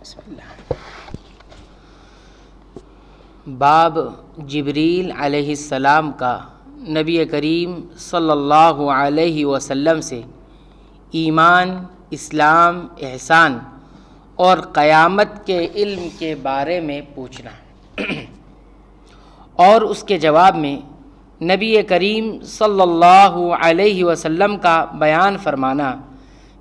بسم اللہ۔ باب جبریل علیہ السلام کا نبی کریم صلی اللہ علیہ وسلم سے ایمان، اسلام، احسان اور قیامت کے علم کے بارے میں پوچھنا اور اس کے جواب میں نبی کریم صلی اللہ علیہ وسلم کا بیان فرمانا۔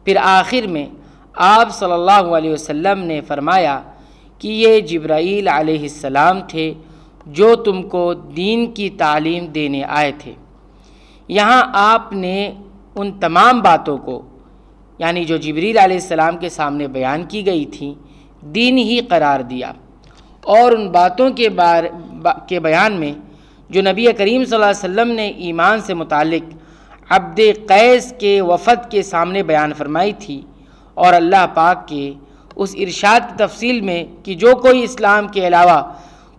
پھر آخر میں آپ صلی اللہ علیہ وسلم نے فرمایا کہ یہ جبرائیل علیہ السلام تھے جو تم کو دین کی تعلیم دینے آئے تھے۔ یہاں آپ نے ان تمام باتوں کو یعنی جو جبریل علیہ السلام کے سامنے بیان کی گئی تھیں دین ہی قرار دیا، اور ان باتوں کے بیان میں جو نبی کریم صلی اللہ علیہ وسلم نے ایمان سے متعلق عبد قیس کے وفد کے سامنے بیان فرمائی تھی، اور اللہ پاک کے اس ارشاد کی تفصیل میں کہ جو کوئی اسلام کے علاوہ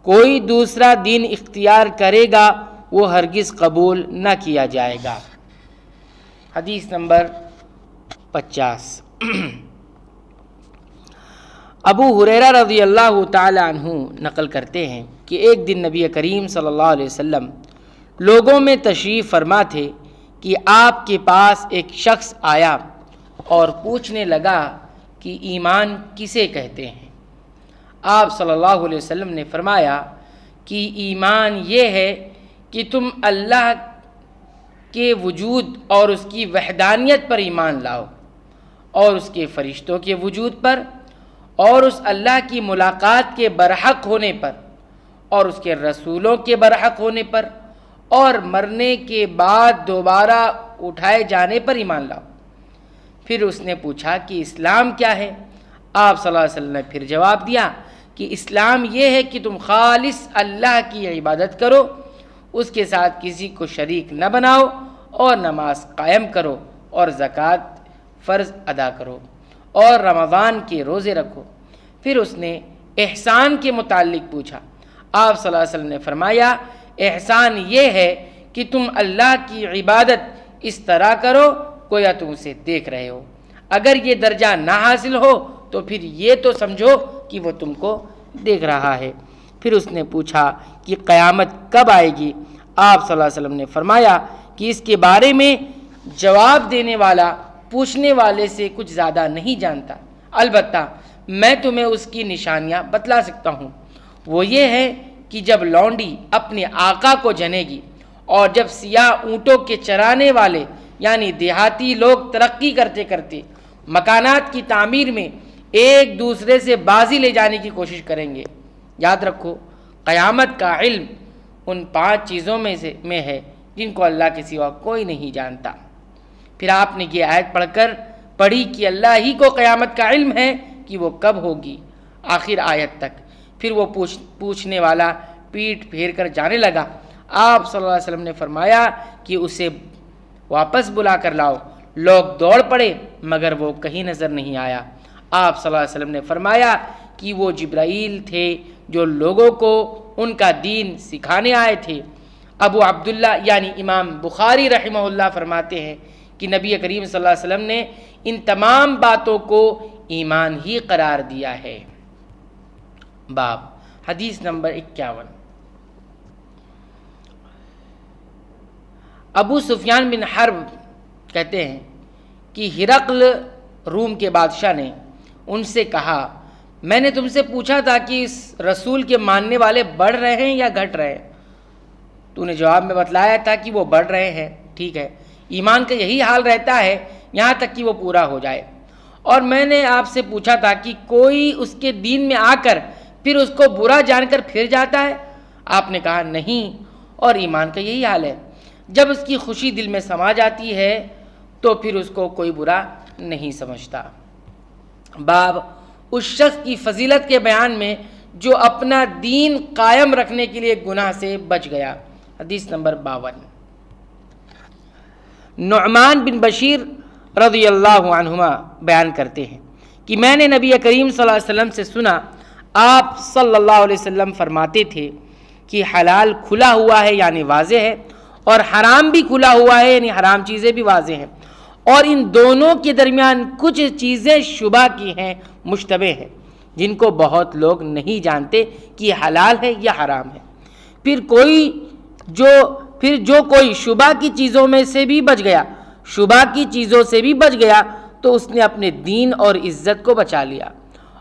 کوئی دوسرا دین اختیار کرے گا وہ ہرگز قبول نہ کیا جائے گا۔ حدیث نمبر 50۔ ابو ہریرہ رضی اللہ تعالی عنہ نقل کرتے ہیں کہ ایک دن نبی کریم صلی اللہ علیہ وسلم لوگوں میں تشریف فرما تھے کہ آپ کے پاس ایک شخص آیا اور پوچھنے لگا کہ ایمان کسے کہتے ہیں؟ آپ صلی اللہ علیہ وسلم نے فرمایا کہ ایمان یہ ہے کہ تم اللہ کے وجود اور اس کی وحدانیت پر ایمان لاؤ، اور اس کے فرشتوں کے وجود پر، اور اس اللہ کی ملاقات کے برحق ہونے پر، اور اس کے رسولوں کے برحق ہونے پر، اور مرنے کے بعد دوبارہ اٹھائے جانے پر ایمان لاؤ۔ پھر اس نے پوچھا کہ اسلام کیا ہے؟ آپ صلی اللہ علیہ وسلم نے پھر جواب دیا کہ اسلام یہ ہے کہ تم خالص اللہ کی عبادت کرو، اس کے ساتھ کسی کو شریک نہ بناؤ، اور نماز قائم کرو، اور زکوٰۃ فرض ادا کرو، اور رمضان کے روزے رکھو۔ پھر اس نے احسان کے متعلق پوچھا۔ آپ صلی اللہ علیہ وسلم نے فرمایا احسان یہ ہے کہ تم اللہ کی عبادت اس طرح کرو گویا تم اسے دیکھ رہے ہو۔ اگر یہ درجہ نہ حاصل ہو تو پھر یہ تو سمجھو کہ وہ تم کو دیکھ رہا ہے۔ پھر اس نے پوچھا کہ قیامت کب آئے گی؟ آپ صلی اللہ علیہ وسلم نے فرمایا کہ اس کے بارے میں جواب دینے والا پوچھنے والے سے کچھ زیادہ نہیں جانتا، البتہ میں تمہیں اس کی نشانیاں بتلا سکتا ہوں۔ وہ یہ ہے کہ جب لونڈی اپنے آقا کو جنے گی، اور جب سیاہ اونٹوں کے چرانے والے یعنی دیہاتی لوگ ترقی کرتے کرتے مکانات کی تعمیر میں ایک دوسرے سے بازی لے جانے کی کوشش کریں گے۔ یاد رکھو قیامت کا علم ان 5 چیزوں میں ہے جن کو اللہ کے سوا کوئی نہیں جانتا۔ پھر آپ نے یہ آیت پڑھی کہ اللہ ہی کو قیامت کا علم ہے کہ وہ کب ہوگی، آخر آیت تک۔ پھر وہ پوچھنے والا پیٹ پھیر کر جانے لگا۔ آپ صلی اللہ علیہ وسلم نے فرمایا کہ اسے واپس بلا کر لاؤ۔ لوگ دوڑ پڑے مگر وہ کہیں نظر نہیں آیا۔ آپ صلی اللہ علیہ وسلم نے فرمایا کہ وہ جبرائیل تھے جو لوگوں کو ان کا دین سکھانے آئے تھے۔ ابو عبداللہ یعنی امام بخاری رحمہ اللہ فرماتے ہیں کہ نبی کریم صلی اللہ علیہ وسلم نے ان تمام باتوں کو ایمان ہی قرار دیا ہے۔ باب حدیث نمبر 51۔ ابو سفیان بن حرب کہتے ہیں کہ ہرقل روم کے بادشاہ نے ان سے کہا میں نے تم سے پوچھا تھا کہ اس رسول کے ماننے والے بڑھ رہے ہیں یا گھٹ رہے ہیں؟ تو نے جواب میں بتلایا تھا کہ وہ بڑھ رہے ہیں۔ ٹھیک ہے، ایمان کا یہی حال رہتا ہے یہاں تک کہ وہ پورا ہو جائے۔ اور میں نے آپ سے پوچھا تھا کہ کوئی اس کے دین میں آ کر پھر اس کو برا جان کر پھر جاتا ہے؟ آپ نے کہا نہیں، اور ایمان کا یہی حال ہے، جب اس کی خوشی دل میں سما جاتی ہے تو پھر اس کو کوئی برا نہیں سمجھتا۔ باب اس شخص کی فضیلت کے بیان میں جو اپنا دین قائم رکھنے کے لیے گناہ سے بچ گیا۔ حدیث نمبر 52۔ نعمان بن بشیر رضی اللہ عنہما بیان کرتے ہیں کہ میں نے نبی کریم صلی اللہ علیہ وسلم سے سنا، آپ صلی اللہ علیہ وسلم فرماتے تھے کہ حلال کھلا ہوا ہے یعنی واضح ہے، اور حرام بھی کھلا ہوا ہے یعنی حرام چیزیں بھی واضح ہیں، اور ان دونوں کے درمیان کچھ چیزیں شبہ کی ہیں، مشتبہ ہیں۔ جن کو بہت لوگ نہیں جانتے کہ یہ حلال ہے یا حرام ہے۔ پھر جو کوئی شبہ کی چیزوں میں سے بھی بچ گیا، شبہ کی چیزوں سے بھی بچ گیا تو اس نے اپنے دین اور عزت کو بچا لیا،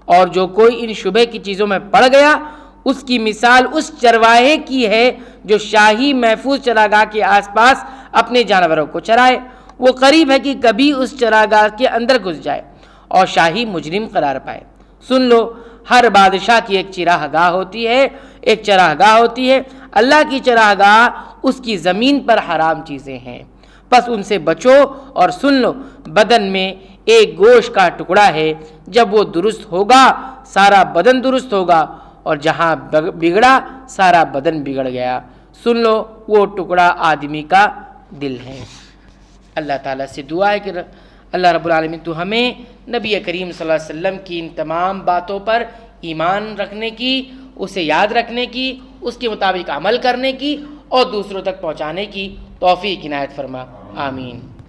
اور جو کوئی ان شبہ کی چیزوں میں پڑ گیا اس کی مثال اس چرواہے کی ہے جو شاہی محفوظ چراگاہ کے آس پاس اپنے جانوروں کو چرائے۔ وہ قریب ہے کہ کبھی اس چراگاہ کے اندر گھس جائے اور شاہی مجرم قرار پائے۔ سن لو، ہر بادشاہ کی ایک چراگاہ ہوتی ہے، اللہ کی چراگاہ اس کی زمین پر حرام چیزیں ہیں، پس ان سے بچو۔ اور سن لو، بدن میں ایک گوشت کا ٹکڑا ہے، جب وہ درست ہوگا سارا بدن درست ہوگا، اور جہاں بگڑا سارا بدن بگڑ گیا۔ سن لو، وہ ٹکڑا آدمی کا دل ہے۔ اللہ تعالیٰ سے دعا ہے کہ اللہ رب العالمین تو ہمیں نبی کریم صلی اللہ علیہ وسلم کی ان تمام باتوں پر ایمان رکھنے کی، اسے یاد رکھنے کی، اس کے مطابق عمل کرنے کی اور دوسروں تک پہنچانے کی توفیق عنایت فرما، آمین۔